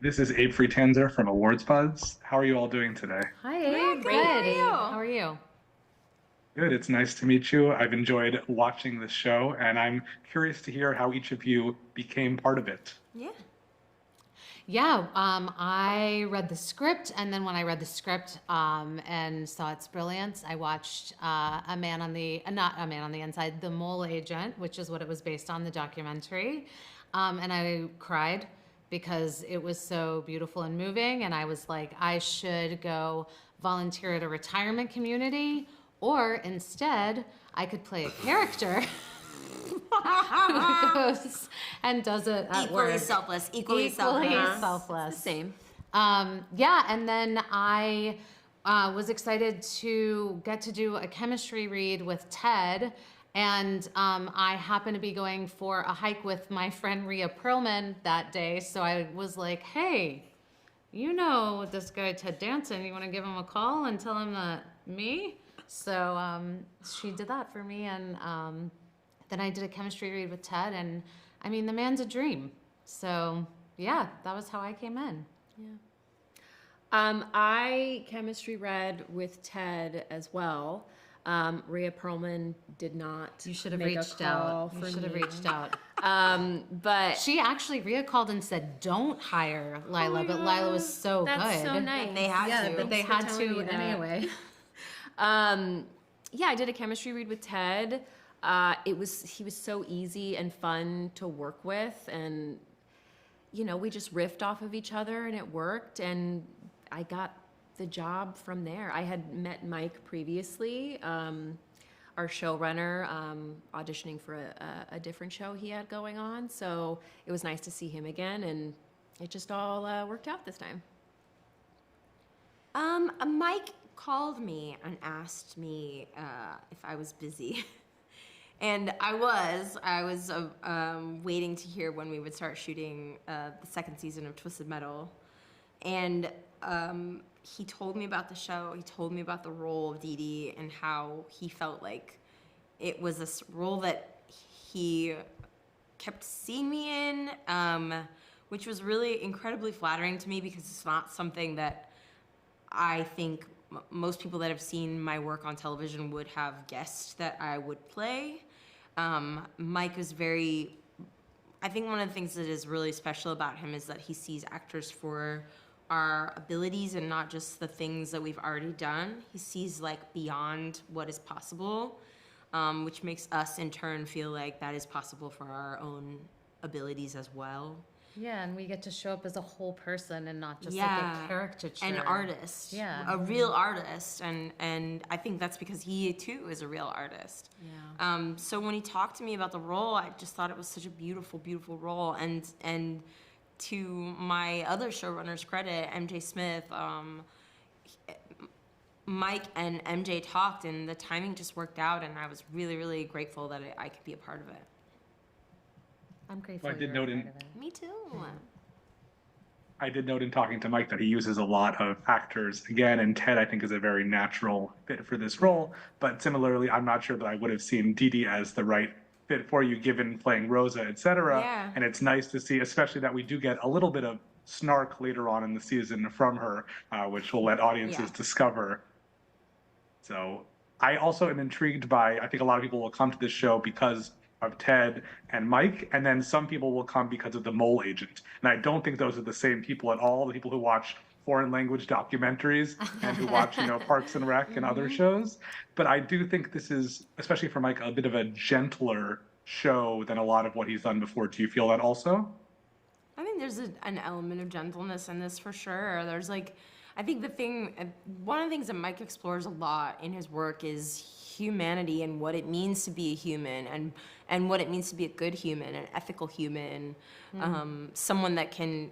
This is Abe Friedtanzer from Awards Buzz. How are you all doing today? Hi, Yeah, Abe. great. How are Good. you? How are you? Good, it's nice to meet you. I've enjoyed watching this show, and I'm curious to hear how each of you became part of it. Yeah. Yeah, I read the script, and then when I read the script and saw its brilliance, I watched a man on the not a man on the inside, the mole agent, which is what it was based on, the documentary, and I cried because it was so beautiful and moving, and I was like, I should go volunteer at a retirement community, or instead, I could play a character who goes and does it at Equally work. selfless. Equally Equally selfless. selfless. It's the same. Yeah, and then I was excited to get to do a chemistry read with Ted, and I happened to be going for a hike with my friend Rhea Perlman that day, so I was like, hey, you know this guy Ted Danson, you want to give him a call and tell him that me? So she did that for me, and then I did a chemistry read with Ted, and I mean, the man's a dream. So yeah, that was how I came in. Yeah. I chemistry read with Ted as well. Rhea Perlman did not. You should have make a reached call out. for You should have me. reached out. But She actually, Rhea called and said, don't hire Lilah, but Lilah was so that's good. so nice. They had Yeah, to. but they Thanks had for telling to me that. anyway. Yeah, I did a chemistry read with Ted. He was so easy and fun to work with, and we just riffed off of each other, and it worked, and I got the job from there. I had met Mike previously, our showrunner, auditioning for a different show he had going on, so it was nice to see him again, and it just all worked out this time. Mike called me and asked me if I was busy. And I was waiting to hear when we would start shooting the second season of Twisted Metal. And he told me about the show. He told me about the role of Dee Dee and how he felt like it was this role that he kept seeing me in, which was really incredibly flattering to me because it's not something that I think most people that have seen my work on television would have guessed that I would play. Mike was I think one of the things that is really special about him is that he sees actors for our abilities and not just the things that we've already done. He sees like beyond what is possible, which makes us in turn feel like that is possible for our own abilities as well. Yeah, and we get to show up as a whole person and not just like Yeah, a caricature. an artist, Yeah. a real artist, and I think that's because he too is a real artist. Yeah. So when he talked to me about the role, I just thought it was such a beautiful, beautiful role, and to my other showrunners' credit, MJ Smith, Mike and MJ talked, and the timing just worked out, and I was really, really grateful that I could be a part of it. I'm grateful I did you're note a in part of it. Me too. I did note in talking to Mike that he uses a lot of actors again, and Ted I think is a very natural fit for this role. But similarly, I'm not sure that I would have seen Dee Dee as the right fit for you, given playing Rosa, etc. Yeah. And it's nice to see, especially that we do get a little bit of snark later on in the season from her, which will let audiences Yeah. discover. So I also am intrigued by, I think a lot of people will come to this show because of Ted and Mike, and then some people will come because of the mole agent. And I don't think those are the same people at all, the people who watch foreign language documentaries and who watch, Parks and Rec and other shows. But I do think this is, especially for Mike, a bit of a gentler show than a lot of what he's done before. Do you feel that also? I think there's an element of gentleness in this for sure. There's I think one of the things that Mike explores a lot in his work is humanity and what it means to be a human and what it means to be a good human, an ethical human, someone that can,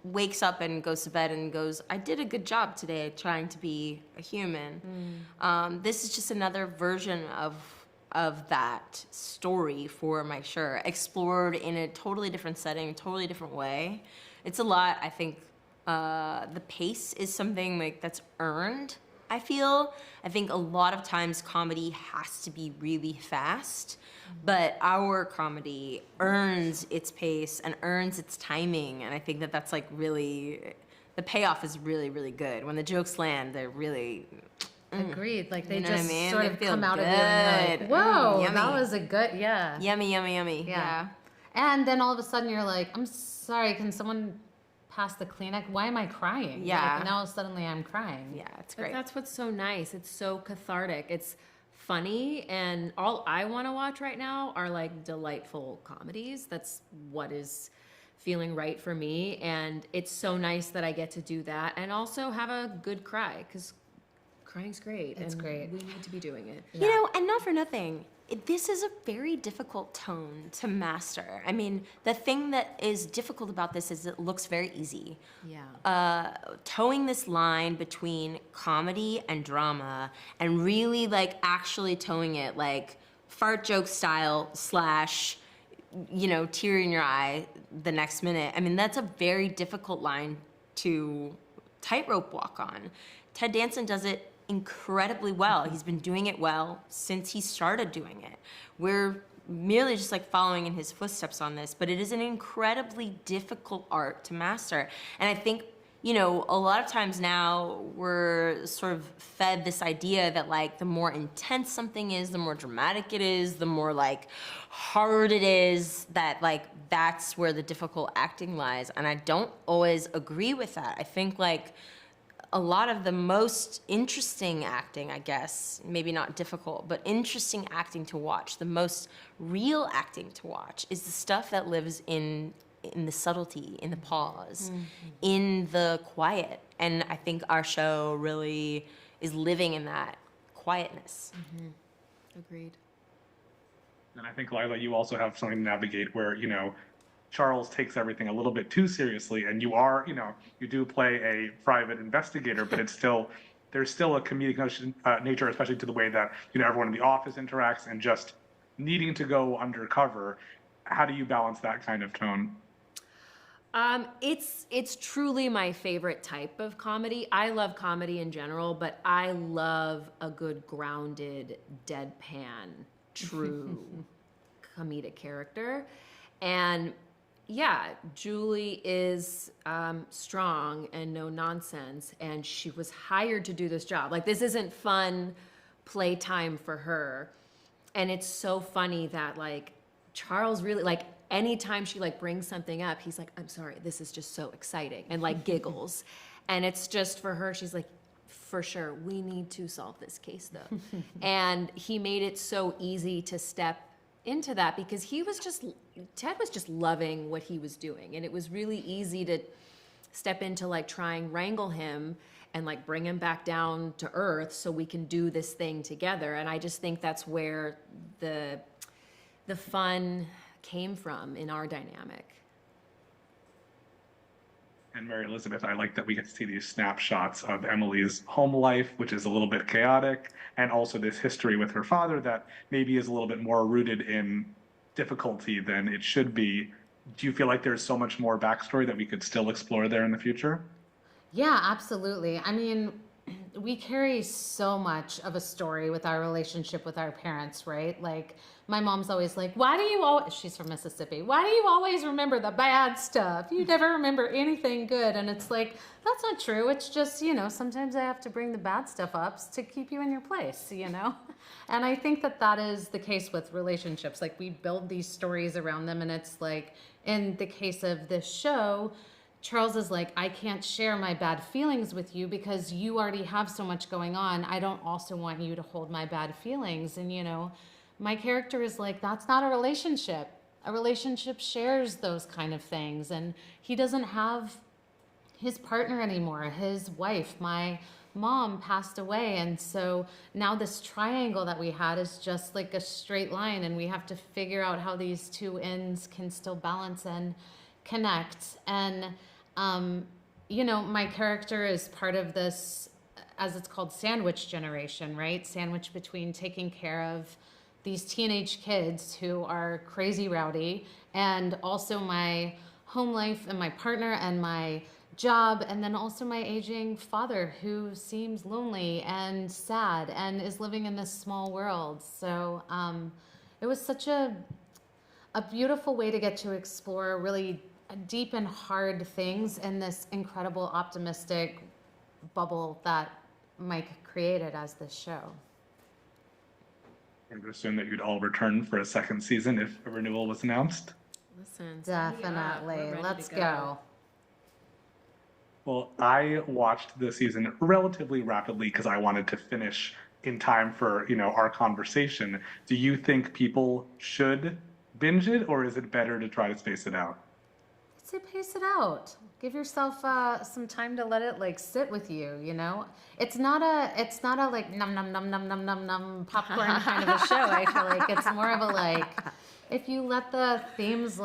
wakes up and goes to bed and goes, I did a good job today trying to be a human. This is just another version of that story for Mike Schur, explored in a totally different setting, totally different way. It's a lot, I think, the pace is something that's earned I feel. I think a lot of times comedy has to be really fast, but our comedy earns its pace and earns its timing, and I think that that's like really, the payoff is really, really good. When the jokes land, they're really, Agreed. Like they You know what I just mean? sort They of feel come out of you and you're good. like, whoa, Yummy. that was a good, yeah. yummy, yummy, yummy. Yeah. And then all of a sudden you're like, I'm sorry, can someone pass the Kleenex? Why am I crying? Yeah. Like, now suddenly I'm crying. Yeah, it's But great. that's what's so nice. It's so cathartic. It's funny, and all I want to watch right now are like delightful comedies. That's what is feeling right for me, and it's so nice that I get to do that and also have a good cry, because crying's great. It's and great. We need to be doing it. You know, and not for nothing, this is a very difficult tone to master. I mean, the thing that is difficult about this is it looks very easy. Yeah. Towing this line between comedy and drama and really like actually towing it like fart joke style slash, you know, tear in your eye the next minute. I mean, that's a very difficult line to tightrope walk on. Ted Danson does it incredibly well. He's been doing it well since he started doing it. We're merely just like following in his footsteps on this, but it is an incredibly difficult art to master. And I think, you know, a lot of times now we're sort of fed this idea that like the more intense something is, the more dramatic it is, the more like hard it is, that like that's where the difficult acting lies. And I don't always agree with that. I think like a lot of the most interesting acting, I guess, maybe not difficult, but interesting acting to watch, the most real acting to watch is the stuff that lives in the subtlety, in the pause, in the quiet. And I think our show really is living in that quietness. Agreed. And I think, Lilah, you also have something to navigate where, you know, Charles takes everything a little bit too seriously, and you are, you know, you do play a private investigator, but it's still, there's still a comedic nature, especially to the way that, you know, everyone in the office interacts and just needing to go undercover. How do you balance that kind of tone? It's truly my favorite type of comedy. I love comedy in general, but I love a good grounded, deadpan, true comedic character. And yeah, Julie is strong and no nonsense, and she was hired to do this job. Like, this isn't fun playtime for her. And it's so funny that like Charles really, like, anytime she like brings something up, he's like, I'm sorry, this is just so exciting, and like giggles. And it's just for her, she's like, for sure, we need to solve this case though. And he made it so easy to step into that because Ted was just loving what he was doing. And it was really easy to step into like try and wrangle him and like bring him back down to earth so we can do this thing together. And I just think that's where the fun came from in our dynamic. And Mary Elizabeth, I like that we get to see these snapshots of Emily's home life, which is a little bit chaotic, and also this history with her father that maybe is a little bit more rooted in difficulty than it should be. Do you feel like there's so much more backstory that we could still explore there in the future? Yeah, absolutely. I mean, we carry so much of a story with our relationship with our parents, right? Like, my mom's always like, why do you always, she's from Mississippi, why do you always remember the bad stuff? You never remember anything good. And it's like, that's not true. It's just, you know, sometimes I have to bring the bad stuff up to keep you in your place, you know? And I think that that is the case with relationships. Like, we build these stories around them, and it's like, in the case of this show, Charles is like, I can't share my bad feelings with you because you already have so much going on. I don't also want you to hold my bad feelings. And, you know, my character is like, that's not a relationship. A relationship shares those kind of things. And he doesn't have his partner anymore. His wife, my mom, passed away. And so now this triangle that we had is just like a straight line. And we have to figure out how these two ends can still balance and connect. And you know, my character is part of this, as it's called, sandwich generation, right? Sandwich between taking care of these teenage kids who are crazy rowdy, and also my home life and my partner and my job, and then also my aging father who seems lonely and sad and is living in this small world. So it was such a beautiful way to get to explore really deep and hard things in this incredible optimistic bubble that Mike created as this show. I would assume that you'd all return for a second season if a renewal was announced. Listen, Definitely. Let's go. Well, I watched the season relatively rapidly because I wanted to finish in time for, our conversation. Do you think people should binge it, or is it better to try to space it out? I'd say pace it out. Give yourself some time to let it sit with you. It's not a like num num num num num num num popcorn kind of a show. I feel like it's more of a if you let the themes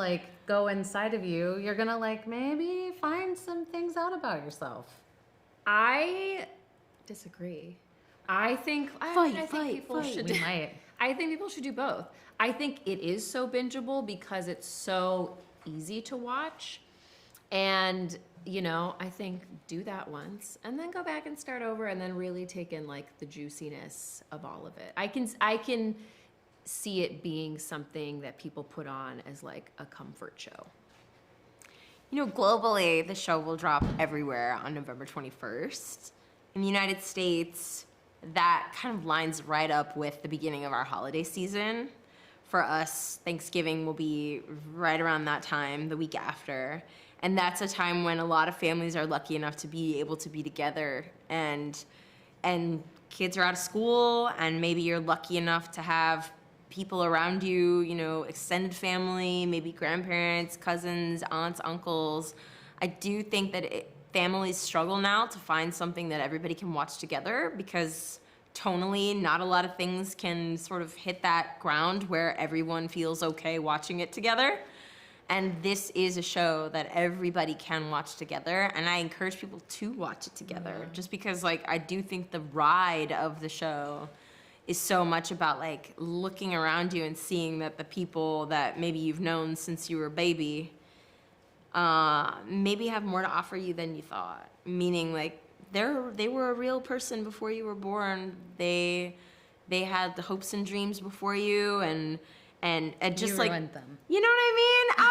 go inside of you, you're gonna maybe find some things out about yourself. I disagree. I think people should. We might. I think people should do both. I think it is so bingeable because it's so easy to watch, and I think do that once and then go back and start over and then really take in the juiciness of all of it. I can see it being something that people put on as a comfort show. Globally, the show will drop everywhere on November 21st. In the United States, that kind of lines right up with the beginning of our holiday season. For us, Thanksgiving will be right around that time, the week after. And that's a time when a lot of families are lucky enough to be able to be together, and kids are out of school, and maybe you're lucky enough to have people around you, extended family, maybe grandparents, cousins, aunts, uncles. I do think that families struggle now to find something that everybody can watch together, because tonally, not a lot of things can sort of hit that ground where everyone feels okay watching it together. And this is a show that everybody can watch together, and I encourage people to watch it together, just because I do think the ride of the show is so much about looking around you and seeing that the people that maybe you've known since you were a baby maybe have more to offer you than you thought. Meaning they were a real person before you were born. They had the hopes and dreams before you, and just You ruined them. You know what I mean?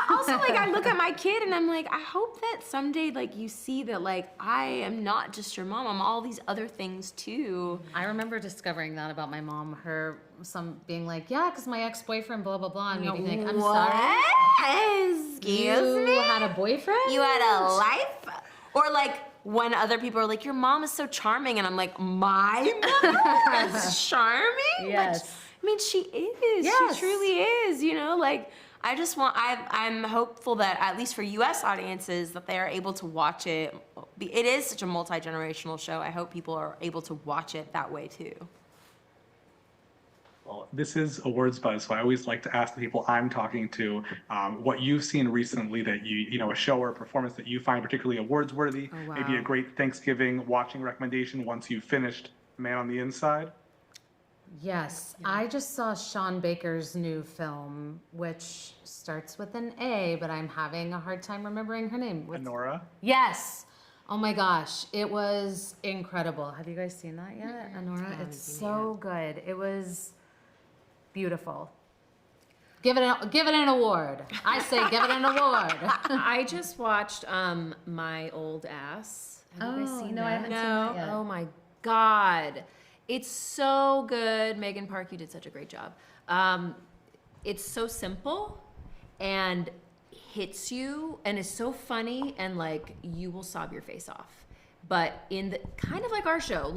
Also, I look at my kid and I'm I hope that someday you see that I am not just your mom. I'm all these other things too. I remember discovering that about my mom. Some being yeah, because my ex-boyfriend, blah blah blah, and me being I'm sorry. Excuse You me? had a boyfriend? You had a life? Or when other people are your mom is so charming, and I'm my mom is charming? Yes. She is. Yes. She truly is, I'm hopeful that at least for US audiences that they are able to watch it. It is such a multi-generational show. I hope people are able to watch it that way too. Well, this is Awards Buzz, so I always like to ask the people I'm talking to what you've seen recently that a show or a performance that you find particularly awards worthy. Oh, wow. Maybe a great Thanksgiving watching recommendation once you've finished Man on the Inside. Yes, I just saw Sean Baker's new film, which starts with an A, but I'm having a hard time remembering her name. Honora. Yes. Oh my gosh, it was incredible. Have you guys seen that yet, Honora? It's so good. It was beautiful. Give it an award. I say give it an award. I just watched My Old Ass. Have you guys seen no, that? I haven't seen that yet. Oh my God. It's so good. Megan Park, you did such a great job. It's so simple and hits you and is so funny, and you will sob your face off. But in the kind of like our show,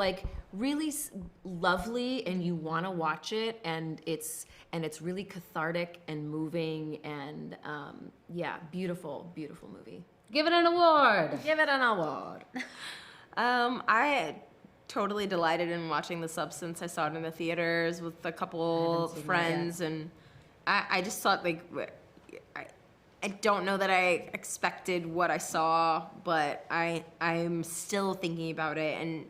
really lovely, and you want to watch it, and it's really cathartic and moving, and beautiful, beautiful movie. Give it an award. Give it an award. I totally delighted in watching The Substance. I saw it in the theaters with a couple friends, and I just thought I don't know that I expected what I saw, but I'm still thinking about it. And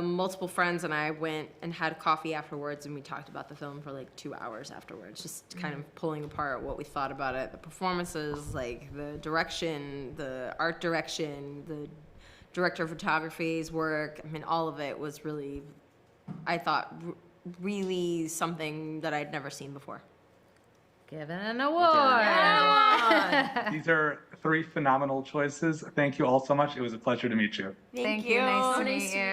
multiple friends and I went and had coffee afterwards, and we talked about the film for like 2 hours afterwards, just kind of pulling apart what we thought about it, the performances, like the direction, the art direction, the director of photography's work. I mean, all of it was really, I thought, really something that I'd never seen before. Given an award. These are 3 phenomenal choices. Thank you all so much. It was a pleasure to meet you. Thank you. Nice to So meet nice to you.